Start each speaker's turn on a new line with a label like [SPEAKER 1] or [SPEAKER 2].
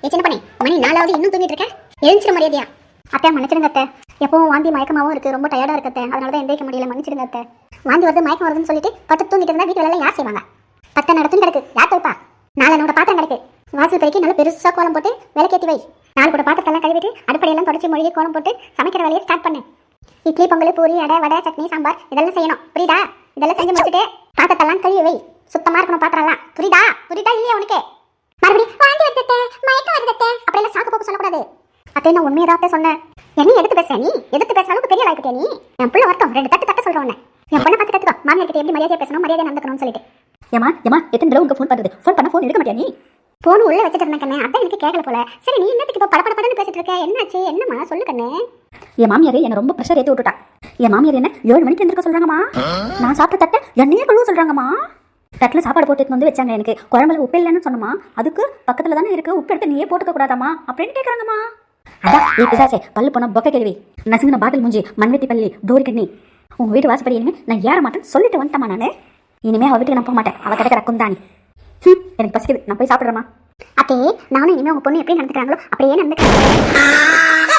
[SPEAKER 1] சின்ன பண்ணி மணி 4வது இன்னும் தூங்கிட்டு இருக்கேன். எழுந்திர மரியாதையா. அத்தை மன்னிச்சிடுங்க அத்தை. எப்பவும் வாந்தி மயக்கமாவும் இருக்கு, ரொம்ப டயர்டா இருக்கு அத்தை. அதனால தான் எந்திரிக்க முடியல, மன்னிச்சிடுங்க அத்தை. வாந்தி வருது மயக்கம் வருதுன்னு சொல்லிட்டு பத்து தூங்கிட்டு இருந்தா வீட்டுல எல்லாம் யார் செய்வாங்க? பத்த நடத்துன்னு கிடக்கு, யார் தோப்பா? 4 நம்மளோட பாத்திரம் கிடக்கு. வாசல் பெருக்கி நல்லா பெருசா கோலம் போட்டு விளக்கேற்றி வை. 4 கூட பாத்திரத்தெல்லாம் கழுவிட்டு அடுப்படையெல்லாம் தொடச்சி மொழியை கோலம் போட்டு சமைக்கிற வேலையை ஸ்டார்ட் பண்ணு. இட்லி, பொங்கல், பூரி, அடை, வடை, சட்னி, சாம்பார் இதெல்லாம் செய்யணும், புரியுதா? இதெல்லாம் செஞ்சு முடிச்சுட்டு பாத்திரத்தெல்லாம் கழுவி வை. சுத்தமா இருக்கணும் பாத்திரம்லாம், புரியுதா? புரியுதா இல்லையா உனக்கு? மறுபடியும் வாந்தி வருதத்தை, மயக்கம் வருதத்தை அப்படியெல்லாம் சாக்கு போக்கு சொல்லக்கூடாது. அத்தை நான் உண்மையதான் சொன்னேன். என்ன எடுத்து பேசுற நீ? எடுத்து பேசுற அளவுக்கு பெரிய ஆளாயிட்டே நீ. என் பிள்ளை வரட்டும், 2 தட்டு சொல்றேன் உன்னை. என் பொண்ணை பார்த்து கத்துக்கோ, மாமியார் கிட்ட எப்படி மரியாதையா பேசணும், மரியாதை நடந்துக்கணும்னு சொல்லிட்டு.
[SPEAKER 2] ஏமா எத்தனை தடவை உங்க ஃபோன் பண்ணுறது? ஃபோன் பண்ண ஃபோன் எடுக்க மாட்டியா நீ?
[SPEAKER 1] போன் உள்ள வச்சுட்டு இருந்தேன் கண்ணே, அதான் எனக்கு கேட்கல போல. சரி நீ என்னத்துக்கு இப்போ படப்படன்னு பேசிட்டு இருக்க? என்னாச்சு? என்னம்மா சொல்லு கண்ணே.
[SPEAKER 2] என் மாமியார் என்ன ரொம்ப ப்ரெஷர் ஏற்றி விட்டுட்டா. என் மாமியார் என்ன 7 மணிக்கு எந்திருக்க சொல்றாங்கம்மா. நான் சாப்பிட்ட தட்டை என்னையே கழுவ சொல்றாங்கம்மா. தட்டில் சாப்பாடு போட்டு வந்து வச்சாங்க, எனக்கு குழம்புல உப்பு இல்லைன்னு சொன்னமா. அதுக்கு பக்கத்தில் தானே இருக்கு, உப்பு எடுத்து நீயே போட்டுக்க கூடாதாமா அப்படின்னு கேட்குறாங்கம்மா. அதான் ஏ பிசாசே, பல்லு போன பொக்க கேள்வி, நசுங்கின பாட்டில் மூஞ்சி, மண்வெட்டி பள்ளி, டோரி கண்ணி, உங்கள் வீட்டு வாசப்படி இனிமேல் நான் ஏற மாட்டேன்னு சொல்லிட்டு வந்துட்டமா. நான் இனிமேல் அவள் வீட்டுக்கு நான் போக மாட்டேன், அவள் கிடக்கிற குந்தாணி. எனக்கு பசிக்குது, நான் போய் சாப்பிட்றேம்மா.
[SPEAKER 1] அத்தே நானும் இனிமேல் உங்கள் பொண்ணு எப்படி நடந்துக்கிறாங்களோ அப்படியே நடந்துக்கிறேன்.